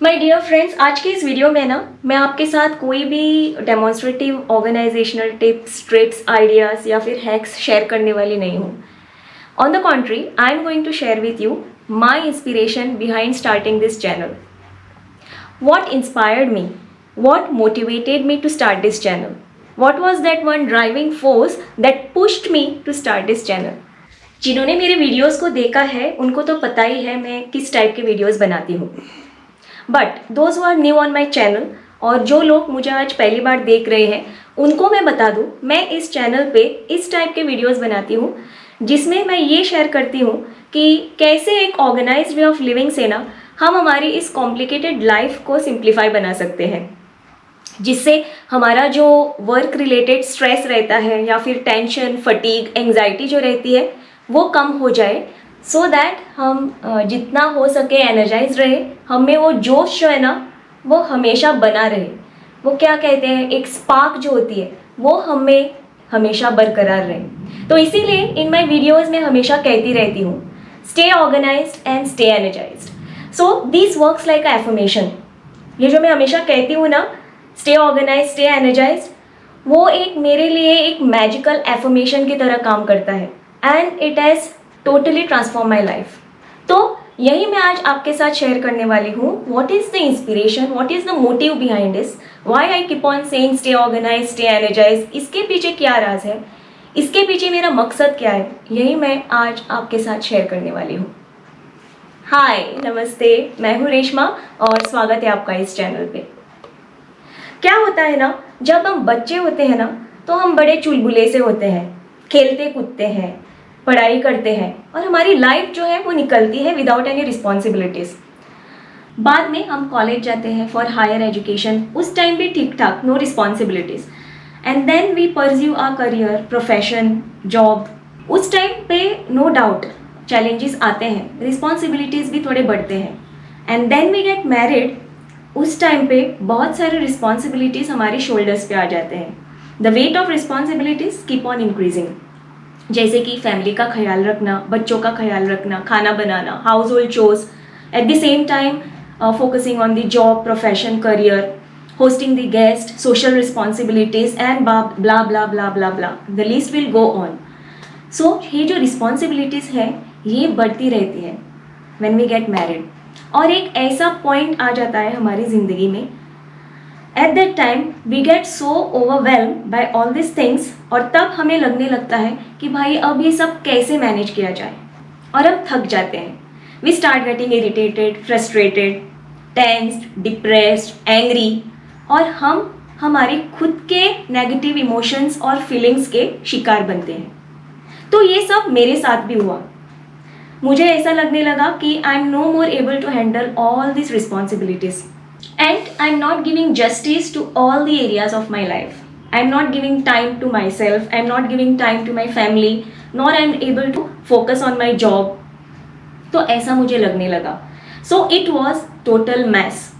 My dear friends, आज के इस वीडियो में ना मैं आपके साथ कोई भी demonstrative organisational tips, tricks, ideas या फिर हैक्स शेयर करने वाली नहीं हूँ. On the contrary, I am going to share with you my inspiration behind starting this channel. What inspired me? What motivated me to start this channel? What was that one driving force that pushed me to start this channel? जिन्होंने मेरे videos को देखा है उनको तो पता ही है मैं किस टाइप के वीडियोस बनाती हूँ. But those are new on my channel, और जो लोग मुझे आज पहली बार देख रहे हैं उनको मैं बता दूँ, मैं इस चैनल पे इस टाइप के वीडियोस बनाती हूँ जिसमें मैं ये शेयर करती हूँ कि कैसे एक ऑर्गेनाइज्ड वे ऑफ लिविंग से ना हम हमारी इस कॉम्प्लिकेटेड लाइफ को सिंप्लीफाई बना सकते हैं, जिससे हमारा जो वर्क रिलेटेड स्ट्रेस रहता है या फिर टेंशन, फटीग, एंग्जाइटी जो रहती है वो कम हो जाए, सो दैट हम जितना हो सके एनर्जाइज रहे, हमें वो जोश जो है ना वो हमेशा बना रहे. वो क्या कहते हैं, एक स्पार्क जो होती है वो हमें हमेशा बरकरार रहे. तो इसीलिए इन माई वीडियोज़ में हमेशा कहती रहती हूँ, stay organised and stay energised. So this works like a affirmation. ये जो मैं हमेशा कहती हूँ ना, स्टे ऑर्गेनाइज, स्टे एनर्जाइज्ड, वो एक मेरे लिए एक मैजिकल एफर्मेशन की तरह काम करता है and it has totally transform my life. तो यही मैं आज आपके साथ शेयर करने वाली हूँ. What is the inspiration, what is the motive behind this, why I keep on saying stay organise, stay energise. इसके पीछे क्या राज है, इसके पीछे मेरा मकसद क्या है, यही मैं आज आपके साथ शेयर करने वाली हूँ. हाय, नमस्ते, मैं हूँ रेशमा और स्वागत है आपका इस चैनल पे. क्या होता है ना, जब हम बच्चे होते हैं ना तो हम बड़े चुलबुले से होते हैं, खेलते कूदते हैं, पढ़ाई करते हैं और हमारी लाइफ जो है वो निकलती है विदाउट एनी रिस्पॉन्सिबिलिटीज़. बाद में हम कॉलेज जाते हैं फॉर हायर एजुकेशन, उस टाइम भी ठीक ठाक, no responsibilities. And then we pursue our career, profession, job. उस टाइम पे नो डाउट चैलेंजेस आते हैं, रिस्पॉन्सिबिलिटीज़ भी थोड़े बढ़ते हैं. And then we get married. उस टाइम पे बहुत सारे रिस्पॉन्सिबिलिटीज़ हमारे शोल्डर्स पे आ जाते हैं. The weight of responsibilities keep on increasing. जैसे कि फैमिली का ख्याल रखना, बच्चों का ख्याल रखना, खाना बनाना, household chores, at the same time focusing on the job, profession, career, hosting the guest, social responsibilities and blah blah blah blah blah. The list will go on. So ये जो responsibilities है ये बढ़ती रहती है when we get married. और एक ऐसा point आ जाता है हमारी ज़िंदगी में, at that time we get so overwhelmed by all these things, और तब हमें लगने लगता है कि भाई अब ये सब कैसे मैनेज किया जाए, और अब थक जाते हैं. We start getting irritated, frustrated, tensed, depressed, angry, और हम हमारी खुद के नेगेटिव इमोशंस और फीलिंग्स के शिकार बनते हैं. तो ये सब मेरे साथ भी हुआ. मुझे ऐसा लगने लगा कि I am no more able to handle all this responsibilities and I am not giving justice to all the areas of my life. I am not giving time to my self, I am not giving time to my family, nor I am able to focus on my job. तो ऐसा मुझे लगने लगा. So it was total mess.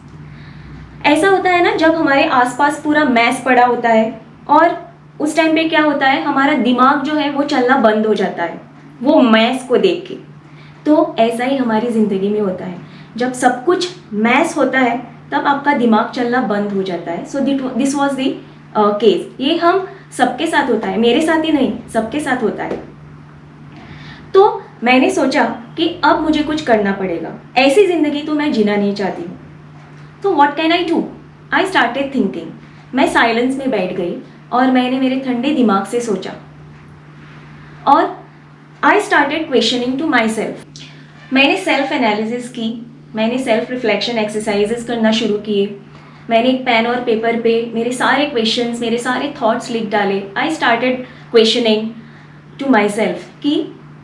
ऐसा होता है ना जब हमारे आसपास पूरा मैस पड़ा होता है, और उस टाइम पे क्या होता है, हमारा दिमाग जो है वो चलना बंद हो जाता है वो मैस को देख के. तो ऐसा ही हमारी ज़िंदगी में होता है, जब सब कुछ मैस होता है तब आपका दिमाग चलना बंद हो जाता है. So this was the case. ये हम सबके साथ होता है, मेरे साथ ही नहीं, सबके साथ होता है. तो मैंने सोचा कि अब मुझे कुछ करना पड़ेगा, ऐसी ज़िंदगी तो मैं जीना नहीं चाहती हूँ. तो what can I do? I started thinking. मैं साइलेंस में बैठ गई और मैंने मेरे ठंडे दिमाग से सोचा, और I started questioning to my self. मैंने सेल्फ एनालिसिस की, मैंने सेल्फ रिफ्लेक्शन एक्सरसाइजेस करना शुरू किए. मैंने एक पेन और पेपर पे मेरे सारे क्वेश्चंस, मेरे सारे थॉट्स लिख डाले. I started questioning to my self कि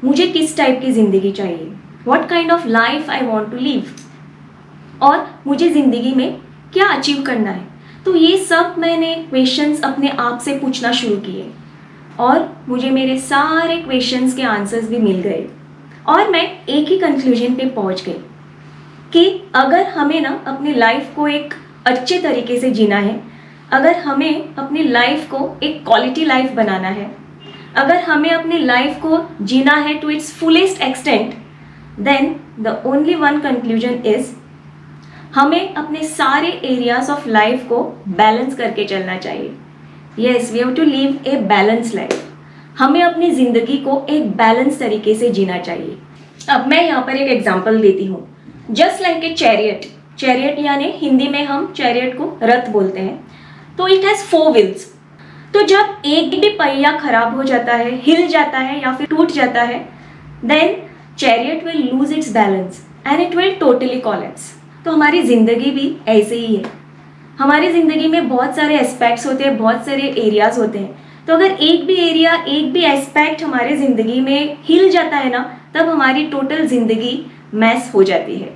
मुझे किस टाइप की ज़िंदगी चाहिए, what kind of life I want to live, और मुझे ज़िंदगी में क्या अचीव करना है. तो ये सब मैंने क्वेश्चंस अपने आप से पूछना शुरू किए, और मुझे मेरे सारे क्वेश्चंस के आंसर्स भी मिल गए. और मैं एक ही कंक्लूजन पे पहुंच गई कि अगर हमें ना अपनी लाइफ को एक अच्छे तरीके से जीना है, अगर हमें अपनी लाइफ को एक क्वालिटी लाइफ बनाना है, अगर हमें अपनी लाइफ को जीना है to its fullest extent, then the only one conclusion is हमें अपने सारे एरियाज ऑफ लाइफ को बैलेंस करके चलना चाहिए. Yes, we have to live a balance life. हमें अपनी ज़िंदगी को एक बैलेंस तरीके से जीना चाहिए. अब मैं यहाँ पर एक एग्जाम्पल देती हूँ. Just like a chariot. Chariot यानी हिंदी में हम चैरियट को रथ बोलते हैं. तो इट हैज़ 4 व्हील्स. तो जब एक भी पहिया खराब हो जाता है, हिल जाता है या फिर टूट जाता है, then chariot will lose its balance and it will totally collapse. तो हमारी ज़िंदगी भी ऐसे ही है. हमारी ज़िंदगी में बहुत सारे एस्पेक्ट्स होते हैं, बहुत सारे एरियाज होते हैं. तो अगर एक भी एरिया, एक भी एस्पेक्ट हमारे ज़िंदगी में हिल जाता है ना, तब हमारी टोटल ज़िंदगी मैस हो जाती है.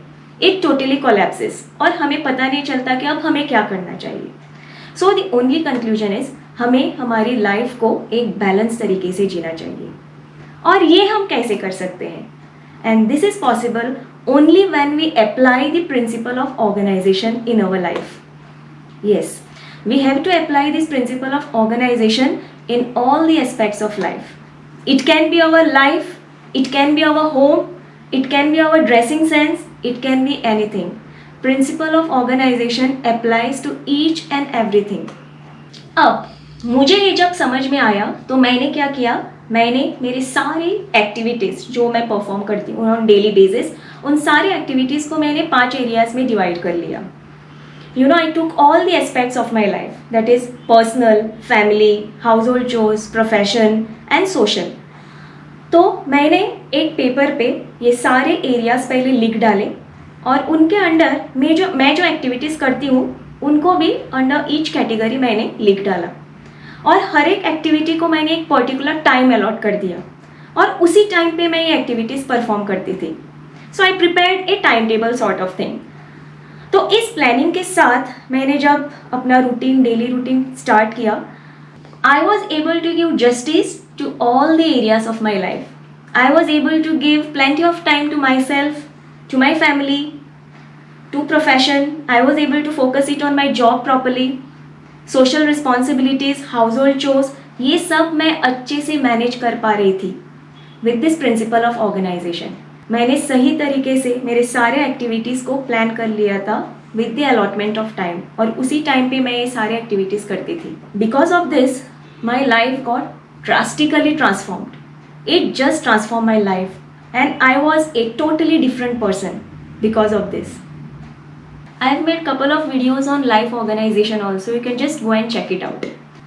इट टोटली कोलैप्सेस और हमें पता नहीं चलता कि अब हमें क्या करना चाहिए. So the only conclusion is, हमें हमारी लाइफ को एक बैलेंस तरीके से जीना चाहिए. और ये हम कैसे कर सकते हैं? And this is possible only when we apply the principle of organization in our life. Yes, we have to apply this principle of organization in all the aspects of life. It can be our life, it can be our home, it can be our dressing sense, it can be anything. Principle of organization applies to each and everything. अब मुझे ये जब समझ में आया तो मैंने क्या किया, मैंने मेरी सारी एक्टिविटीज़ जो मैं परफॉर्म करती हूँ ऑन डेली बेसिस, उन सारी एक्टिविटीज़ को मैंने 5 एरियाज़ में डिवाइड कर लिया. You know, I took all the aspects of my life, that is personal, family, house hold chores, profession and social. तो मैंने एक पेपर पे ये सारे एरियाज़ पहले लिख डाले और उनके अंडर मैं जो एक्टिविटीज़ करती हूँ उनको भी अंडर ईच कैटेगरी मैंने लिख डाला. और हर एक एक्टिविटी को मैंने एक पर्टिकुलर टाइम अलॉट कर दिया और उसी टाइम पे मैं ये एक्टिविटीज़ परफॉर्म करती थी. So I prepared a time table sort of thing. तो इस प्लानिंग के साथ मैंने जब अपना रूटीन, डेली रूटीन स्टार्ट किया, I was able to give justice to all the areas of my life. I was able to give plenty of time to my self, to my family, to profession. I was able to focus it on my job properly. Social responsibilities, household chores, ये सब मैं अच्छे से manage कर पा रही थी with this principle of organisation. मैंने सही तरीके से मेरे सारे एक्टिविटीज़ को प्लान कर लिया था with the allotment of time और उसी टाइम पे मैं ये सारे एक्टिविटीज़ करती थी. Because of this my life got drastically transformed. It just transform my life and I was a totally different person because of this. I have made couple of videos on life organization also. You can just go and check it out.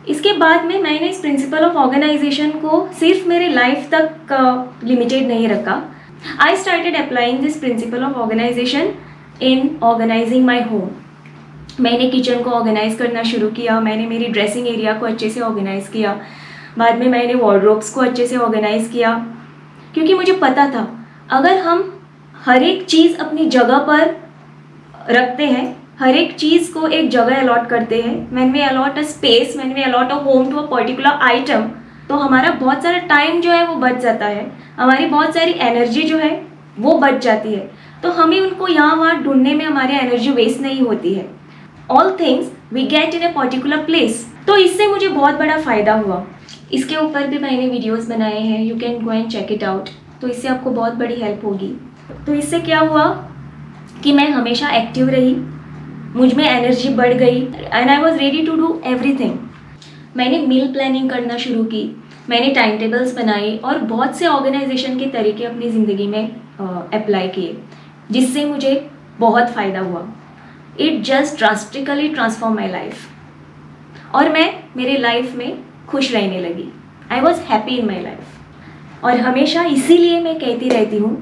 इसके बाद में मैंने इस principal of organisation को सिर्फ मेरे life तक limited नहीं रखा. I started applying this principle of organization in organizing my home. मैंने किचन को ऑर्गेनाइज करना शुरू किया. मैंने मेरी ड्रेसिंग एरिया को अच्छे से ऑर्गेनाइज किया. बाद में मैंने वार्डरोब्स को अच्छे से ऑर्गेनाइज किया, क्योंकि मुझे पता था अगर हम हर एक चीज़ अपनी जगह पर रखते हैं, हर एक चीज़ को एक जगह अलॉट करते हैं, when we allot a space, when we allot a home to a particular item, तो हमारा बहुत सारा टाइम जो है वो बच जाता है, हमारी बहुत सारी एनर्जी जो है वो बच जाती है. तो हमें उनको यहाँ वहाँ ढूंढने में हमारी एनर्जी वेस्ट नहीं होती है. All things we get in a particular place. तो इससे मुझे बहुत बड़ा फ़ायदा हुआ. इसके ऊपर भी मैंने वीडियोज़ बनाए हैं, you can go and check it out. तो इससे आपको बहुत बड़ी हेल्प होगी. तो इससे क्या हुआ कि मैं हमेशा एक्टिव रही, मुझ में एनर्जी बढ़ गई and I was ready to do everything. मैंने मील प्लानिंग करना शुरू की, मैंने टाइम टेबल्स बनाए और बहुत से ऑर्गेनाइजेशन के तरीके अपनी ज़िंदगी में अप्लाई किए, जिससे मुझे बहुत फ़ायदा हुआ. It just drastically transform my life और मैं मेरे लाइफ में खुश रहने लगी. I was happy in my life. और हमेशा इसीलिए मैं कहती रहती हूँ,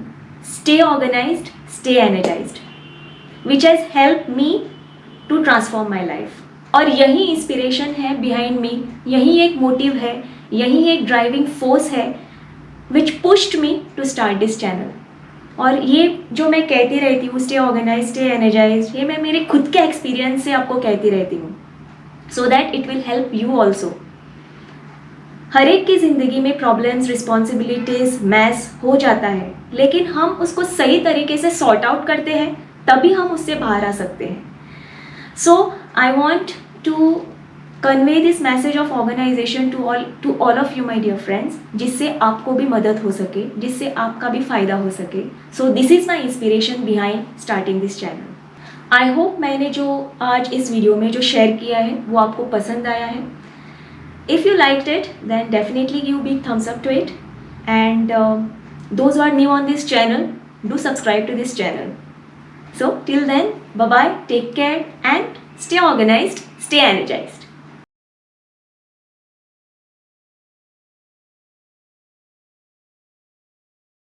stay organised, stay energised, which has helped me to transform my life. और यही इंस्पिरेशन है बिहाइंड मी, यही एक मोटिव है, यही एक ड्राइविंग फोर्स है which pushed me to start this channel. और ये जो मैं कहती रहती हूँ, स्टे ऑर्गेनाइज, स्टे एनर्जाइज, ये मैं मेरे खुद के एक्सपीरियंस से आपको कहती रहती हूँ, so that it will help you also. हर एक की ज़िंदगी में प्रॉब्लम्स, रिस्पॉन्सिबिलिटीज़, मैस हो जाता है, लेकिन हम उसको सही तरीके से सॉर्ट आउट करते हैं तभी हम उससे बाहर आ सकते हैं. So I want to convey this message of organisation to all of you my dear friends, जिससे आपको भी मदद हो सके, जिससे आपका भी फ़ायदा हो सके. So this is my inspiration behind starting this channel. I hope मैंने जो आज इस वीडियो में जो शेयर किया है वो आपको पसंद आया है. If you liked it, then definitely give big thumbs up to it. And those who are new on this channel, do subscribe to this channel. So till then, bye bye, take care, and stay organized, stay energized.